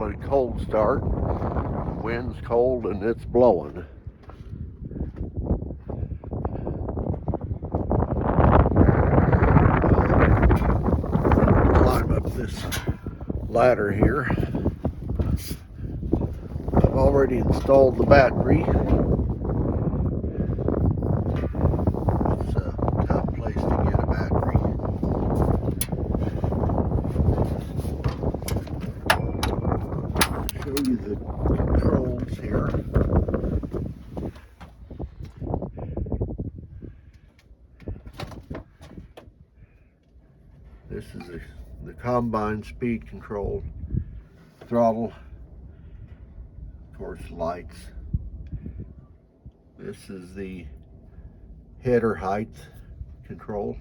a cold start. The wind's cold and it's blowing. Climb up this ladder here. I've already installed the battery. It's a tough place to get a battery. I'll show you the controls here. This is the combine speed control, throttle, of course lights. This is the header height control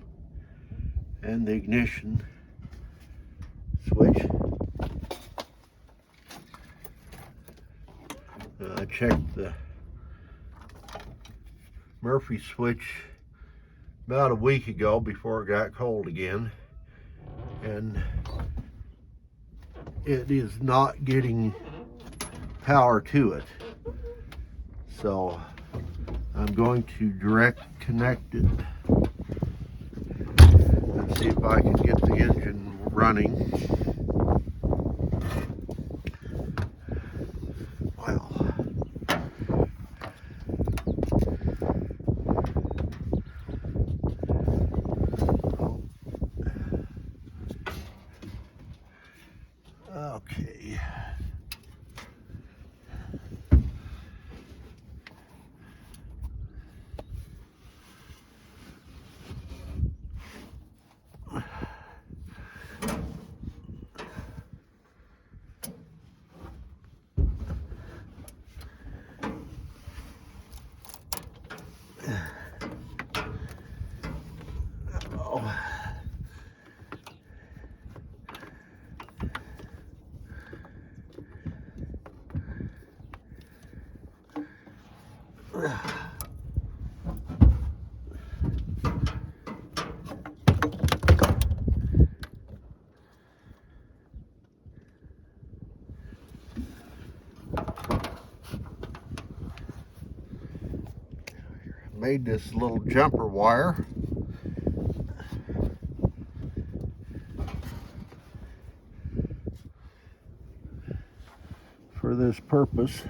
and the ignition switch. I checked the Murphy switch about a week ago before it got cold again, and it is not getting power to it. So I'm going to direct connect it and see if I can get the engine running. Well, okay. Made this little jumper wire for this purpose.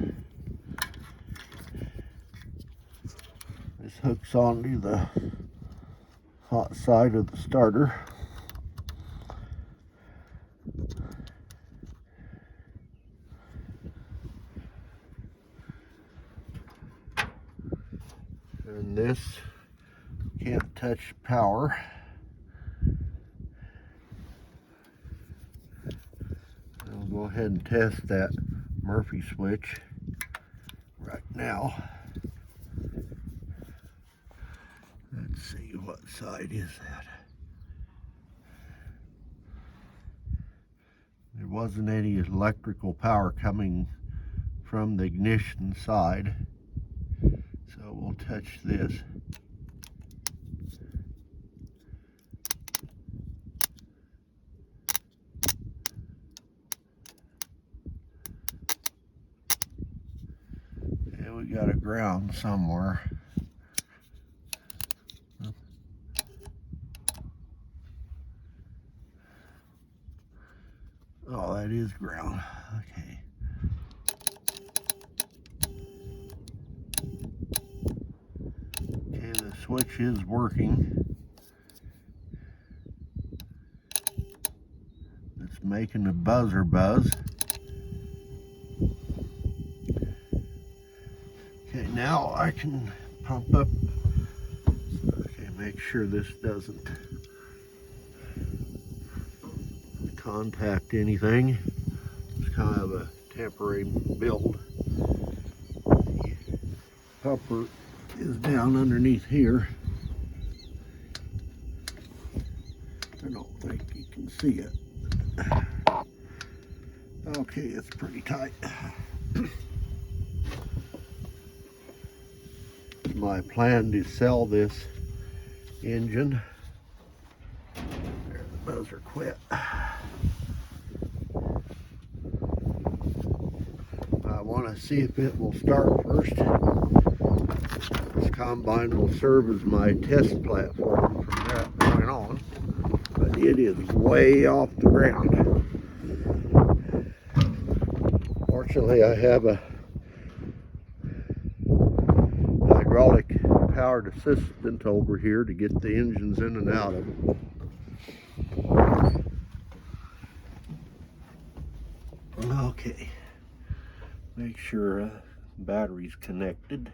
This hooks onto the hot side of the starter. And this can't touch power. I'll go ahead and test that Murphy switch right now. Let's see, what side is that? There wasn't any electrical power coming from the ignition side. So we'll touch this. And we got a ground somewhere. Oh, that is ground. Okay. Okay, the switch is working. It's making a buzzer buzz. Okay, now I can pump up. Okay, make sure this doesn't contact anything. It's kind of a temporary build. The pumper is down underneath here. I don't think you can see it. Okay, it's pretty tight. It's my plan to sell this engine. There, the buzzer quit. want to see if it will start first. This combine will serve as my test platform from that point on, but it is way off the ground. Fortunately, I have a hydraulic powered assistant over here to get the engines in and out of it. Okay, make sure battery's connected.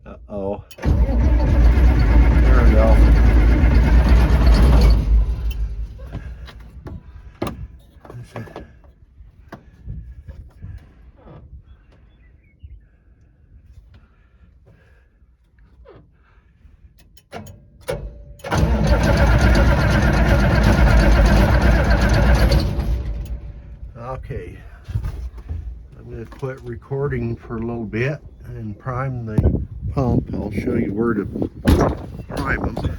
Uh-oh. There we go. Okay, I'm going to quit recording for a little bit and prime the pump. I'll show you where to prime them.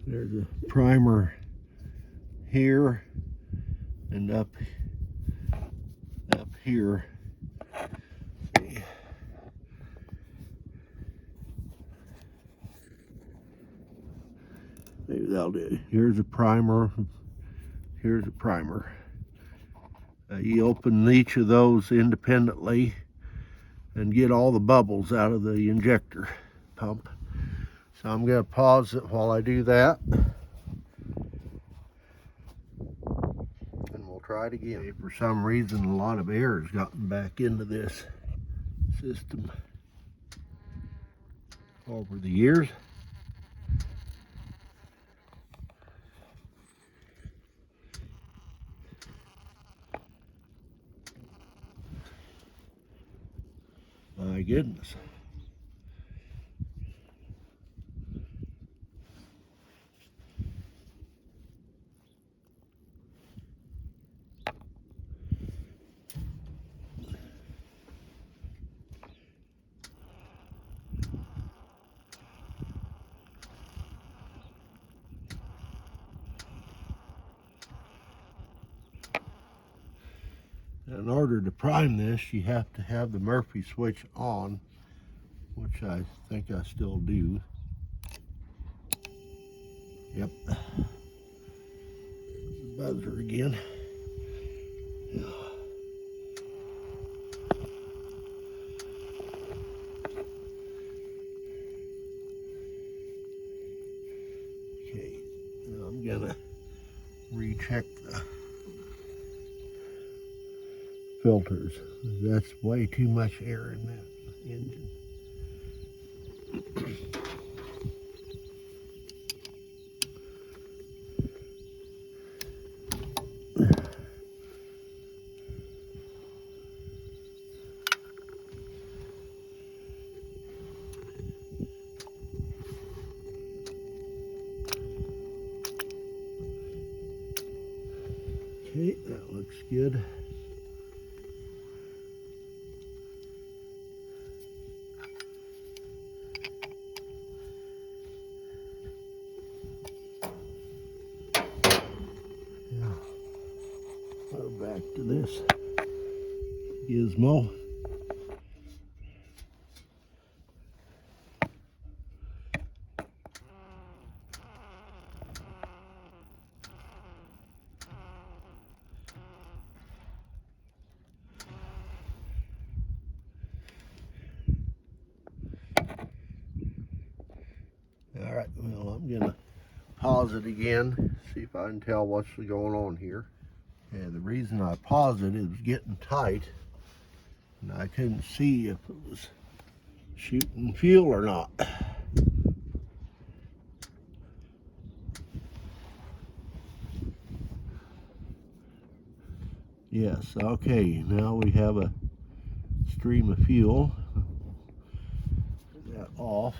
There's a primer here and up here. See. Maybe that'll do. Here's a primer. Here's a primer. You open each of those independently and get all the bubbles out of the injector pump. So I'm going to pause it while I do that. And we'll try it again. Okay, for some reason, a lot of air has gotten back into this system over the years. My goodness. In order to prime this, you have to have the Murphy switch on, which I think I still do. Yep. Buzzer again. Okay, now I'm gonna recheck the filters. That's way too much air in that engine. Okay, that looks good. Go back to this gizmo. All right, well, I'm gonna pause it again, see if I can tell what's going on here. Yeah, the reason I paused it was getting tight, and I couldn't see if it was shooting fuel or not. Yes, okay, now we have a stream of fuel. Put that off.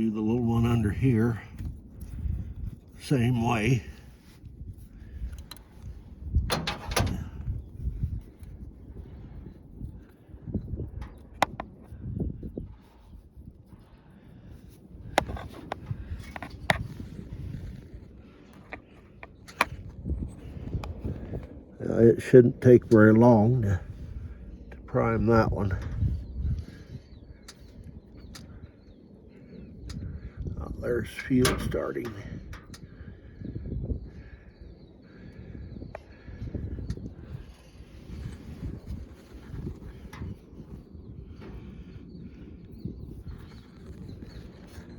do the little one under here same way. It shouldn't take very long to prime that one. Oh, there's fuel starting.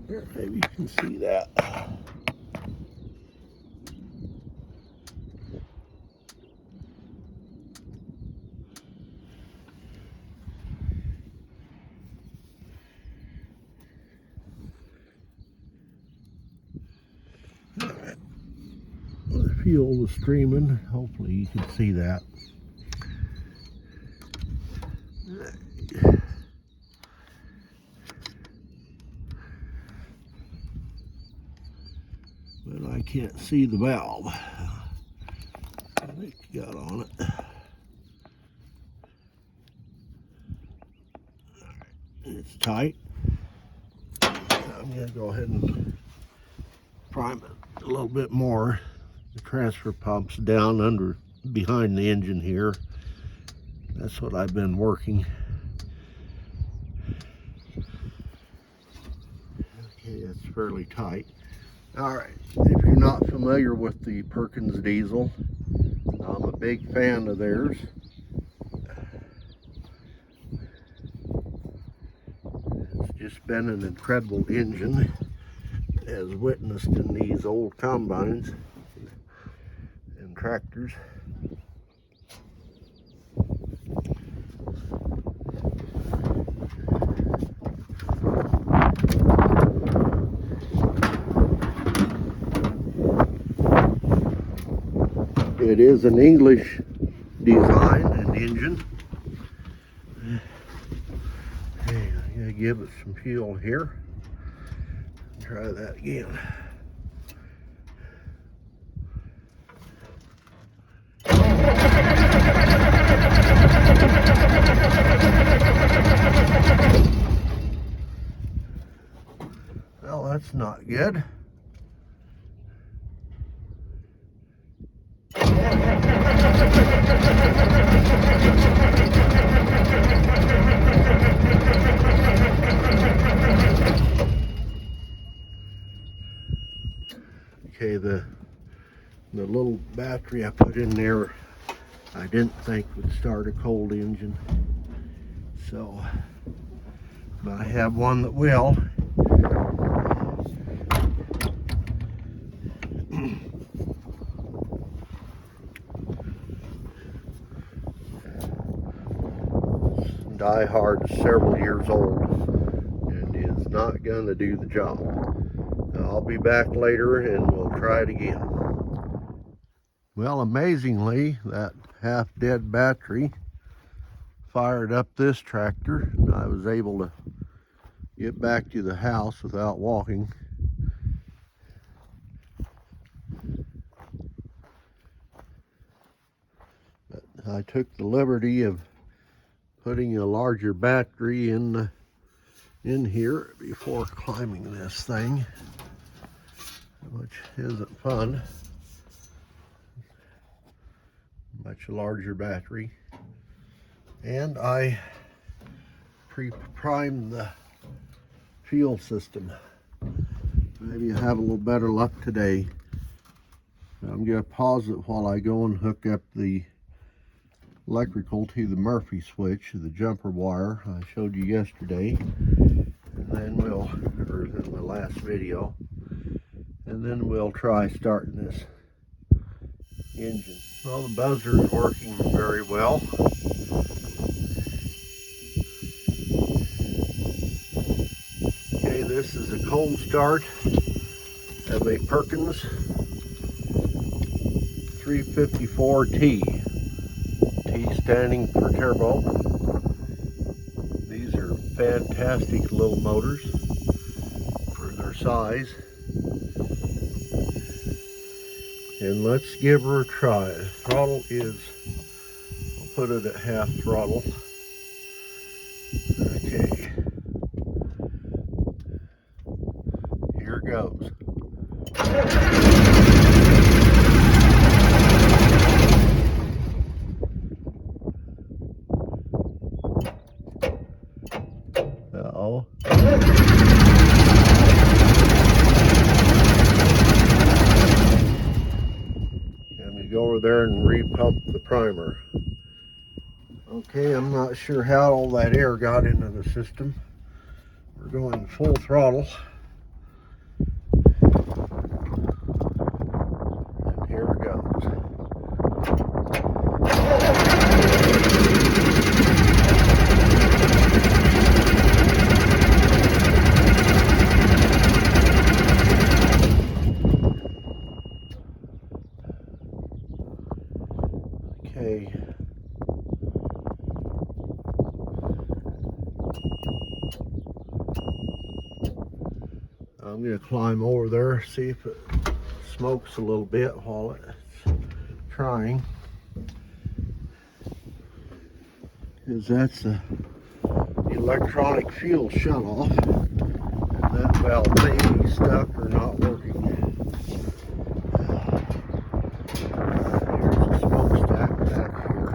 Here, maybe you can see that. The fuel is streaming. Hopefully you can see that. But I can't see the valve. I think you got on it. It's tight. I'm going to go ahead and prime it a little bit more. The transfer pump's down under behind the engine here. That's what I've been working. Okay, it's fairly tight. Alright, if you're not familiar with the Perkins diesel, I'm a big fan of theirs. It's just been an incredible engine, as witnessed in these old combines and tractors. It is an English design and engine. Okay, I'm going to give it some fuel here. Try that again. Well, that's not good. Okay, the little battery I put in there, I didn't think would start a cold engine. So, but I have one that will. Die Hard is several years old and is not going to do the job. I'll be back later and we'll try it again. Well, amazingly, that half-dead battery fired up this tractor, and I was able to get back to the house without walking. But I took the liberty of putting a larger battery in here before climbing this thing, which isn't fun. Much larger battery. And I pre-primed the fuel system. Maybe I have a little better luck today. I'm going to pause it while I go and hook up the electrical to the Murphy switch, the jumper wire I showed you yesterday, and then or in the last video, and then we'll try starting this engine. Well, the buzzer is working very well. Okay, this is a cold start of a Perkins 354T. T standing for turbo. These are fantastic little motors for their size. And let's give her a try. The throttle is, I'll put it at half throttle. Okay. Here goes. Uh-oh. And we go over there and repump the primer. Okay, I'm not sure how all that air got into the system. We're going full throttle. And here it goes. Okay. I'm going to climb over there, see if it smokes a little bit while it's trying. Because that's the electronic fuel shutoff. And that valve may be stuck or not working. Here's the smokestack back here.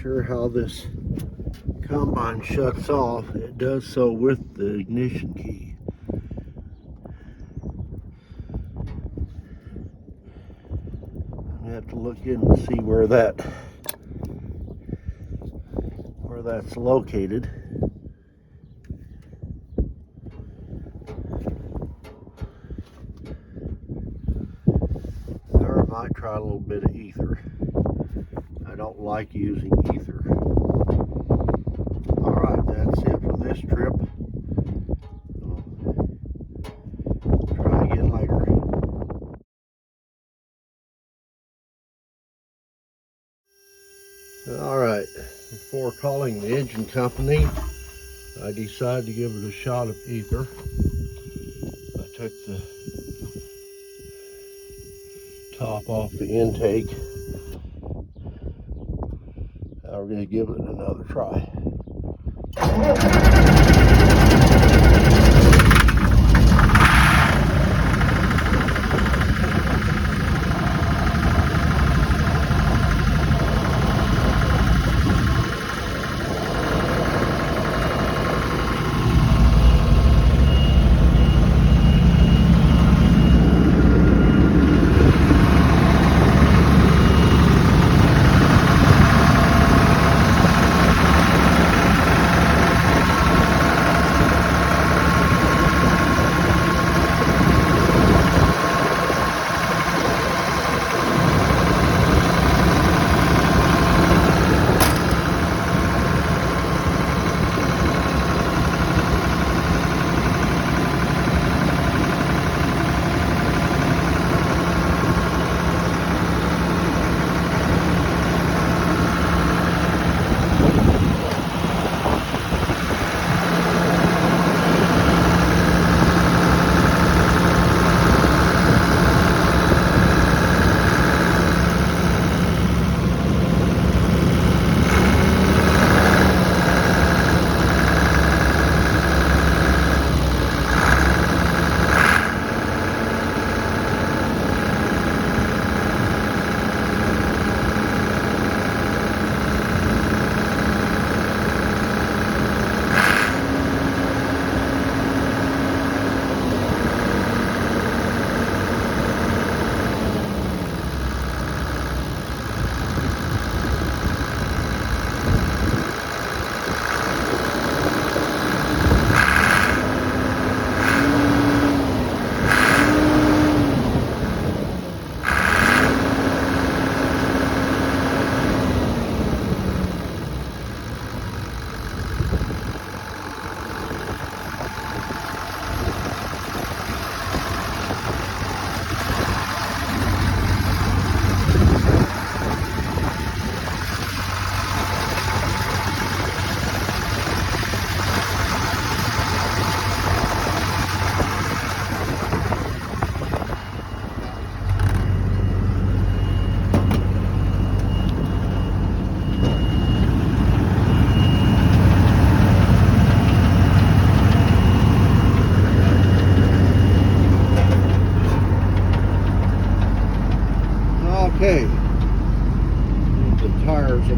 Sure how this combine shuts off. It does so with the ignition key. I have to look in and see where that's located. Or I might try a little bit of ether. I don't like using ether. Alright, that's it for this trip. Try again later. Alright, before calling the engine company, I decided to give it a shot of ether. I took the top off the intake. Now we're going to give it another try.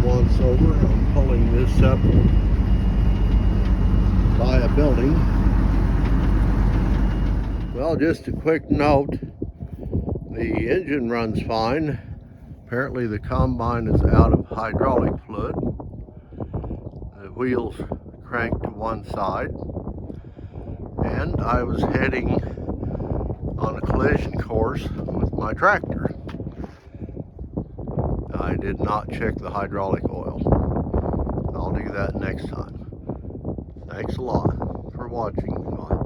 once over. I'm pulling this up by a building. Well, just a quick note, the engine runs fine. Apparently the combine is out of hydraulic fluid. The wheels cranked to one side, and I was heading on a collision course with my tractor. I did not check the hydraulic oil. I'll do that next time. Thanks a lot for watching. Bye.